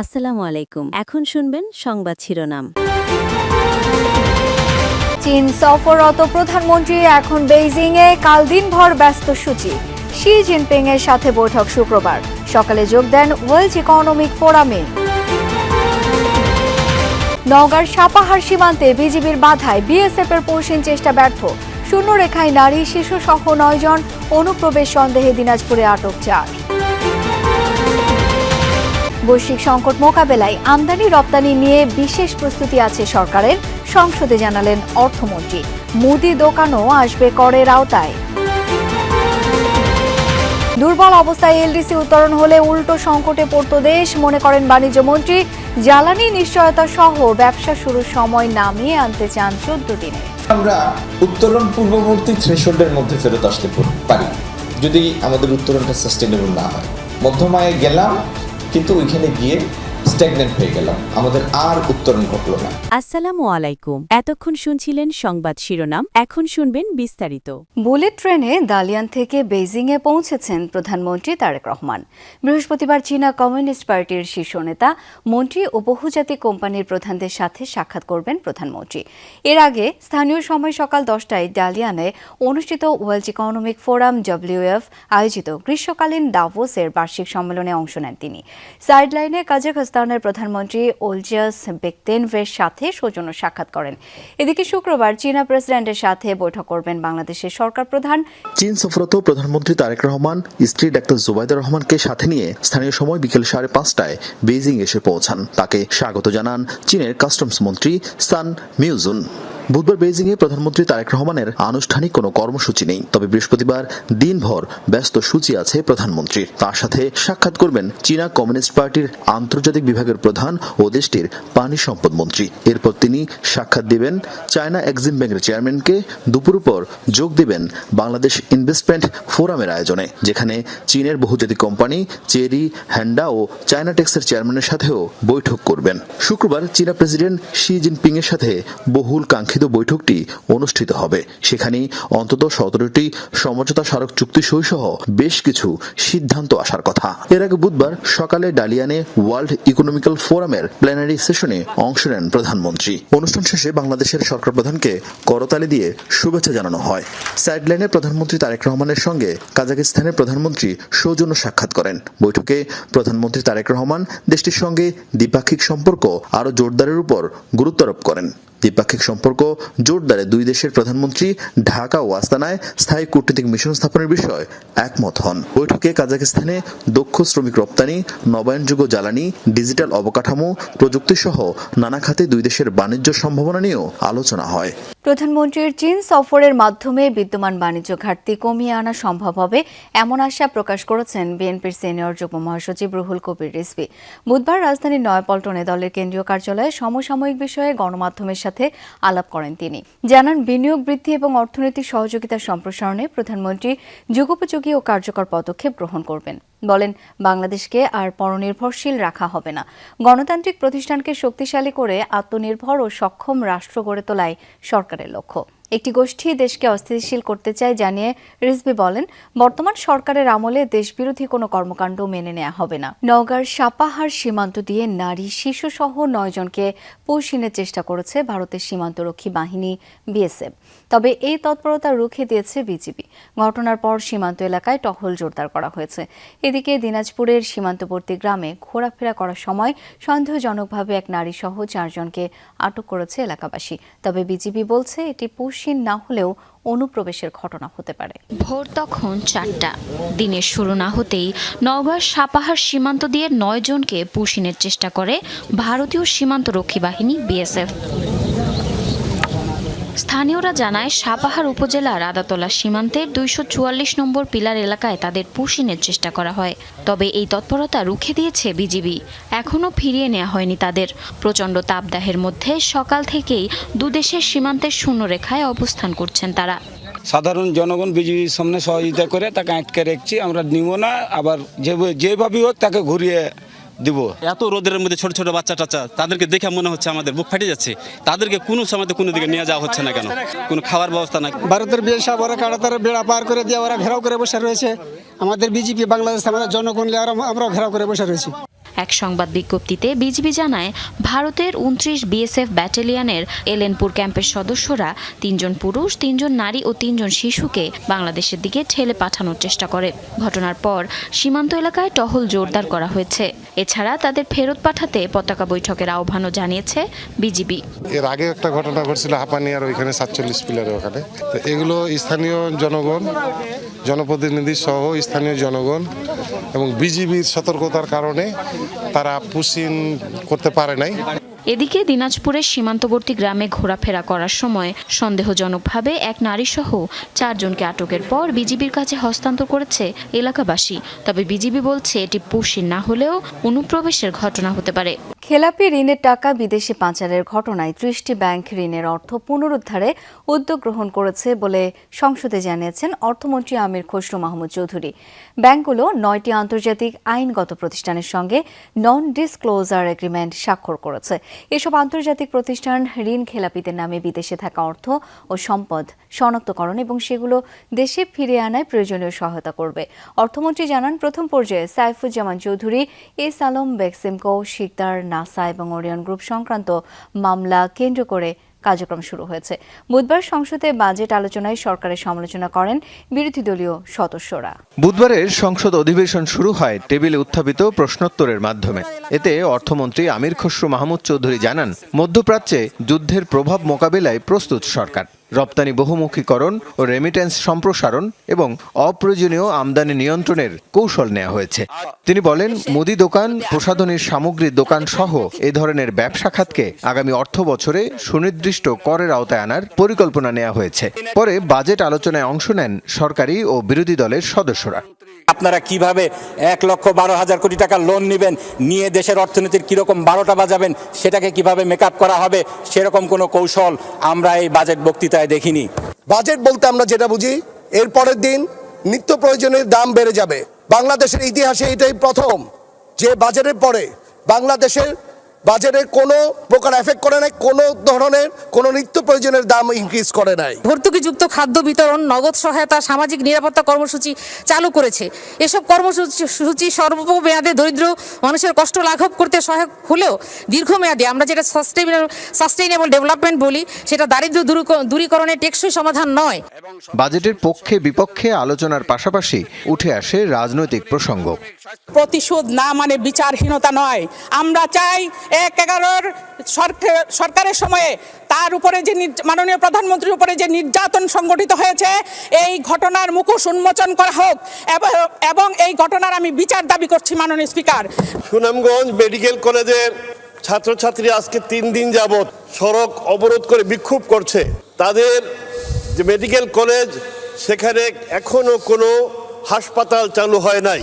আসসালামু আলাইকুম। এখন শুনবেন সংবাদ শিরোনাম। চীন সফররত প্রধানমন্ত্রী এখন বেইজিংয়ে, কাল দিনভর ব্যস্ত সূচি। শি জিনপিং এর সাথে বৈঠক শুক্রবার সকালে যোগ দেন ওয়ার্ল্ড ইকোনমিক ফোরামে। নওগাঁর সাপাহার সীমান্তে বিজিবির বাধায় বিএসএফ এর পৌঁছিন চেষ্টা ব্যর্থ। শূন্যরেখায় নারী শিশু সহ 9 জন, অনুপ্রবেশ সন্দেহে দিনাজপুরে আটক 4। বৈশ্বিক সংকট মোকাবেলায় আমদানি রপ্তানি নিয়ে বিশেষ প্রস্তুতি আছে সরকারের, সংসদে জানালেন অর্থমন্ত্রী। মুদি দোকানও আসবে করের আওতায়। দুর্বল অবস্থায় এলডিসি উত্তরণ হলে উল্টো সংকটে পড়ত দেশ, মনে করেন বাণিজ্য মন্ত্রী। জ্বালানি নিশ্চয়তা সহ ব্যবসা শুরুর সময় নামিয়ে আনতে চান 14 দিনে। আমরা উত্তোলন পূর্ববর্তী থ্রেশহোল্ডের মধ্যে ফেরত আসতে পারি যদি আমাদের উত্তোলনটা সাস্টেনেবল না হয়। মধ্যমায় গেলাম কিন্তু ওইখানে গিয়ে স্ট্যাগনেন্ট হয়ে গেলাম, আমাদের আর উত্তরণ ঘটলো না। আসসালামু আলাইকুম। এতক্ষণ শুনছিলেন সংবাদ শিরোনাম, এখন শুনবেন বিস্তারিত। বুলেট ট্রেনে দালিয়ান থেকে বেইজিংয়ে পৌঁছেছেন প্রধানমন্ত্রী তারেক রহমান। বৃহস্পতিবার চীনা কমিউনিস্ট পার্টির শীর্ষ নেতা, মন্ত্রী ও বহুজাতিক কোম্পানির প্রধানদের সাথে সাক্ষাৎ করবেন প্রধানমন্ত্রী। এর আগে স্থানীয় সময় সকাল 10টায় দালিয়ানে অনুষ্ঠিত ওয়ার্ল্ড ইকোনমিক ফোরাম WEF আয়োজিত গ্রীষ্মকালীন দাভোসের বার্ষিক সম্মেলনে অংশ নেন তিনি। সাইডলাইনে কাজাখস্তানের প্রধানমন্ত্রী ওলজিয়াস বেকতেনভের সাথে সৌজন্য সাক্ষাৎ করেন। এদিকে শুক্রবার চীনা প্রেসিডেন্টের সাথে বৈঠক করবেন বাংলাদেশের সরকার প্রধান। চীন সফররত প্রধানমন্ত্রী তারেক রহমান স্ত্রী ডাক্তার জুবাইদা রহমানকে সাথে নিয়ে স্থানীয় সময় বিকেল 5:30টায় বেইজিং এসে পৌঁছান। তাকে স্বাগত জানান চীনের কাস্টমস মন্ত্রী সান মিউজুন। বুধবার বেইজিংয়ে প্রধানমন্ত্রী তারেক রহমানের আনুষ্ঠানিক কোনো কর্মসূচি নেই, তবে বৃহস্পতিবার দিনভর ব্যস্ত সূচি আছে প্রধানমন্ত্রীর। তার সাথে সাক্ষাৎ করবেন চীনা কমিউনিস্ট পার্টির আন্তর্জাতিক বিভাগের প্রধান ও দেশটির পানি সম্পদ মন্ত্রী। এরপর তিনি সাক্ষাৎ দিবেন চায়না এক্সিম ব্যাংকের চেয়ারম্যানকে। দুপুর পর যোগ দিবেন বাংলাদেশ ইনভেস্টমেন্ট ফোরামের আয়োজনে, যেখানে চীনের বহুজাতিক কোম্পানি চেরি, হ্যান্ডা ও চায়না টেক্সের চেয়ারম্যানের সাথেও বৈঠক করবেন। শুক্রবার চীনা প্রেসিডেন্ট শি জিনপিং এর সাথে বহুল কাঙ্ক্ষিত বৈঠকটি অনুষ্ঠিত হবে। সেখানে অন্তত 17টি সমঝোতা স্মারক চুক্তি সহ বেশ কিছু সিদ্ধান্ত আসার কথা। এর আগে বুধবার সকালে ডালিয়ানে ওয়ার্ল্ড ইকোনমিক্যাল ফোরামের প্ল্যানারি সেশনে অংশ নেন প্রধানমন্ত্রী। অনুষ্ঠান শেষে বাংলাদেশের সরকার প্রধানকে করতালি দিয়ে শুভেচ্ছা জানানো হয়। সাইডলাইনে প্রধানমন্ত্রী তারেক রহমানের সঙ্গে কাজাকিস্তানের প্রধানমন্ত্রী সৌজন্য সাক্ষাৎ করেন। বৈঠকে প্রধানমন্ত্রী তারেক রহমান দেশটির সঙ্গে দ্বিপাক্ষিক সম্পর্ক আরও জোরদারের উপর গুরুত্ব আরোপ করেন। দ্বিপাক্ষিক সম্পর্ক জোরদারে দুই দেশের প্রধানমন্ত্রী ঢাকা ও আস্তানায় স্থায়ী কূটনৈতিক মিশন স্থাপনের বিষয়ে একমত হন। বৈঠকে কাজাকিস্তানে দক্ষ শ্রমিক রপ্তানি, নবায়নযোগ্য জ্বালানি, ডিজিটাল অবকাঠামো, প্রযুক্তি সহ নানা খাতে দুই দেশের বাণিজ্য সম্ভাবনা নিয়েও আলোচনা হয়। প্রধানমন্ত্রীর চীন সফরের মাধ্যমে বিদ্যমান বাণিজ্য ঘাটতি কমিয়ে আনা সম্ভব হবে, এমন আশা প্রকাশ করেছেন বিএনপির সিনিয়র যুগ্ম মহাসচিব রুহুল কবির রিজভী। বুধবার রাজধানীর নয়াপল্টনে দলের কেন্দ্রীয় কার্যালয়ে সমসাময়িক বিষয়ে গণমাধ্যমের সাথে আলাপ করেন তিনি। জানান, বিনিয়োগ বৃদ্ধি এবং অর্থনৈতিক সহযোগিতা সম্প্রসারণে প্রধানমন্ত্রী যুগোপযোগী ও কার্যকর পদক্ষেপ গ্রহণ করবেন। বলেন, বাংলাদেশকে আর পরনির্ভরশীল রাখা হবে না। গণতান্ত্রিক প্রতিষ্ঠানকে শক্তিশালী করে আত্মনির্ভর ও সক্ষম রাষ্ট্র গড়ে তোলাই সরকারের লক্ষ্য। একটি গোষ্ঠী দেশকে অস্থিতিশীল করতে চায় জানিয়ে রিজভী বলেন, বর্তমান সরকারের আমলে দেশবিরোধী কোনো কর্মকাণ্ড মেনে নেওয়া হবে না। নওগাঁর সাপাহার সীমান্ত দিয়ে নারী শিশু সহ 9 জনকে পৌঁছিনের চেষ্টা করেছে ভারতের সীমান্তরক্ষী বাহিনী বিএসএফ। তবে এই তৎপরতা রুখে দিয়েছে বিজিবি। ঘটনার পর সীমান্ত এলাকায় টহল জোরদার করা হয়েছে। এদিকে দিনাজপুরের সীমান্তবর্তী গ্রামে ঘোরাফেরা করার সময় সন্দেহজনকভাবে এক নারী সহ 4 জনকে আটক করেছে এলাকাবাসী। তবে বিজিবি বলছে এটি পুশিন না হলেও অনুপ্রবেশের ঘটনা হতে পারে। ভোর তখন 4টা। দিনের শুরু না হতেই নওগাঁর সাপাহার সীমান্ত দিয়ে 9 জনকে পুশিনের চেষ্টা করে ভারতীয় সীমান্তরক্ষী বাহিনী বিএসএফ। স্থানীয়রা জানায়, সাপাহার উপজেলার আদাতলা সীমান্তের 244 নম্বর পিলার এলাকায় তাদের পুশিনের চেষ্টা করা হয়। তবে এই তৎপরতা রুখে দিয়েছে বিজিবি। এখনও ফিরিয়ে নেওয়া হয়নি তাদের। প্রচণ্ড তাপদাহের মধ্যে সকাল থেকেই দুদেশের সীমান্তের শূন্যরেখায় অবস্থান করছেন তারা। সাধারণ জনগণ বিজিবির সামনে সহযোগিতা করে তাকে আটকে রেখেছি, আমরা নিব না। আবার যেভাবেই হোক তাকে ঘুরিয়ে দিব। এত রোদের মধ্যে ছোট ছোট বাচ্চা টাচ্চা তাদেরকে দেখে মনে হচ্ছে আমাদের বুক ফাটে যাচ্ছে। তাদেরকে কোনো সময় কোনো দিকে নিয়ে যাওয়া হচ্ছে না কেন? কোনো খাওয়ার ব্যবস্থা নাই। ভারতের বিয়ে সাহেব ওরা কাটাতার বেড়া পার করে দিয়ে ওরা ঘেরাও করে বসে রয়েছে। আমাদের বিজেপি বাংলাদেশ আমাদের জনগণ আমরাও ঘেরাও করে বসে রয়েছি। এক সংবাদ বিজ্ঞপ্তিতে বিজিবি জানায়, ভারতের 29 বিএসএফ ব্যাটালিয়নের এলেনপুর ক্যাম্পের সদস্যরা 3 জন পুরুষ, 3 জন নারী ও 3 জন শিশুকে বাংলাদেশের দিকে ঠেলে পাঠানোর চেষ্টা করে। ঘটনার পর সীমান্ত এলাকায় টহল জোরদার করা হয়েছে। এছাড়া তাদের ফেরত পাঠাতে পতাকা বৈঠকের আহ্বানও জানিয়েছে বিজিবি। এর আগে একটা ঘটনা ঘটছিল হাপানিয়ার ওইখানে 47 পিলারের ওখানে। তো এগুলো স্থানীয় জনগণ, জনপ্রতিনিধি সহ স্থানীয় জনগণ এবং বিজিবির সতর্কতার কারণে তারা পুশিন করতে পারে নাই। এদিকে দিনাজপুরের সীমান্তবর্তী গ্রামে ঘোরাফেরা করার সময় সন্দেহজনকভাবে এক নারীসহ 4 জনকে আটকের পর বিজিবির কাছে হস্তান্তর করেছে এলাকাবাসী। তবে বিজিবি বলছে এটি পুশিন না হলেও অনুপ্রবেশের ঘটনা হতে পারে। খেলাপি ঋণের টাকা বিদেশে পাচারের ঘটনায় 30টি ব্যাংক ঋণের অর্থ পুনরুদ্ধারে উদ্যোগ গ্রহণ করেছে বলে সংসদে জানিয়েছেন অর্থমন্ত্রী আমির খসরু মাহমুদ চৌধুরী। ব্যাংকগুলো 9টি আন্তর্জাতিক আইনগত প্রতিষ্ঠানের সঙ্গে নন ডিসক্লোজার এগ্রিমেন্ট স্বাক্ষর করেছে। এসব আন্তর্জাতিক প্রতিষ্ঠান ঋণ খেলাপিদের নামে বিদেশে থাকা অর্থ ও সম্পদ শনাক্তকরণ এবং সেগুলো দেশে ফিরিয়ে আনায় প্রয়োজনীয় সহায়তা করবে। অর্থমন্ত্রী জানান, প্রথম পর্যায়ে সাইফুজ্জামান চৌধুরী, এস আলম, বেক্সিমকো, শিকদার, নাসা এবং ওরিয়ন গ্রুপ সংক্রান্ত মামলা কেন্দ্র করে কার্যক্রম শুরু হয়েছে। বুধবার সংসদে বাজেট আলোচনায় সরকারের সমালোচনা করেন বিরোধী দলীয় সদস্যরা। বুধবারের সংসদ অধিবেশন শুরু হয় টেবিলে উত্থাপিত প্রশ্নোত্তরের মাধ্যমে। এতে অর্থমন্ত্রী আমির খসরু মাহমুদ চৌধুরী জানান, মধ্যপ্রাচ্যে যুদ্ধের প্রভাব মোকাবিলায় প্রস্তুত সরকার। রপ্তানি বহুমুখীকরণ ও রেমিটেন্স সম্প্রসারণ এবং অপ্রয়োজনীয় আমদানি নিয়ন্ত্রণের কৌশল নেওয়া হয়েছে। তিনি বলেন, মুদি দোকান, প্রসাধনীর সামগ্রীর দোকান সহ এ ধরনের ব্যবসা খাতকে আগামী অর্থ বছরে সুনির্দিষ্ট করের আওতায় আনার পরিকল্পনা নেওয়া হয়েছে। পরে বাজেট আলোচনায় অংশ নেন সরকারি ও বিরোধী দলের সদস্যরা। আপনারা কিভাবে 1,12,000 কোটি টাকা লোন নেবেন, নিয়ে দেশের অর্থনীতির কিরকম 12টা বাজাবেন, সেটাকে কিভাবে মেকআপ করা হবে, সেরকম কোনো কৌশল আমরা এই বাজেট বক্তৃতায় দেখিনি। বাজেট বলতে আমরা যেটা বুঝি, এর পরের দিন নিত্য প্রয়োজনের দাম বেড়ে যাবে। বাংলাদেশের ইতিহাসে এটাই প্রথম যে বাজেটের পরে বাংলাদেশের বাজেটের কোনো প্রকার এফেক্ট করে নাই, কোনো ধরনের কোনো নিত্য প্রয়োজনের দাম ইনক্রিজ করে নাই। ভর্তুকিযুক্ত খাদ্য বিতরণ, নগদ সহায়তা, সামাজিক নিরাপত্তা কর্মসূচি চালু করেছে। এসব কর্মসূচি স্বল্পমেয়াদে দরিদ্র মানুষের কষ্ট লাঘব করতে সহায়ক হলেও দীর্ঘমেয়াদে আমরা যেটা সাস্টেইনেবল ডেভেলপমেন্ট বলি, সেটা দারিদ্র্য দূরীকরণের টেকসই সমাধান নয়। বাজেটের পক্ষে বিপক্ষে আলোচনার পাশাপাশি উঠে আসে রাজনৈতিক প্রসঙ্গ। প্রতিশোধ না মানে বিচারহীনতা নয়। আমরা চাই 1/11 সরকারের সময়ে তার উপরে যে মাননীয় প্রধানমন্ত্রীর উপরে যে নির্যাতন সংগঠিত হয়েছে, এই ঘটনার মুখোশ উন্মোচন করা হোক এবং এই ঘটনার আমি বিচার দাবি করছি মাননীয় স্পিকার। সুনামগঞ্জ মেডিকেল কলেজের ছাত্রছাত্রী আজকে 3 দিন যাবত সড়ক অবরোধ করে বিক্ষোভ করছে। তাদের যে মেডিকেল কলেজ, সেখানে এখনো কোনো হাসপাতাল চালু হয় নাই।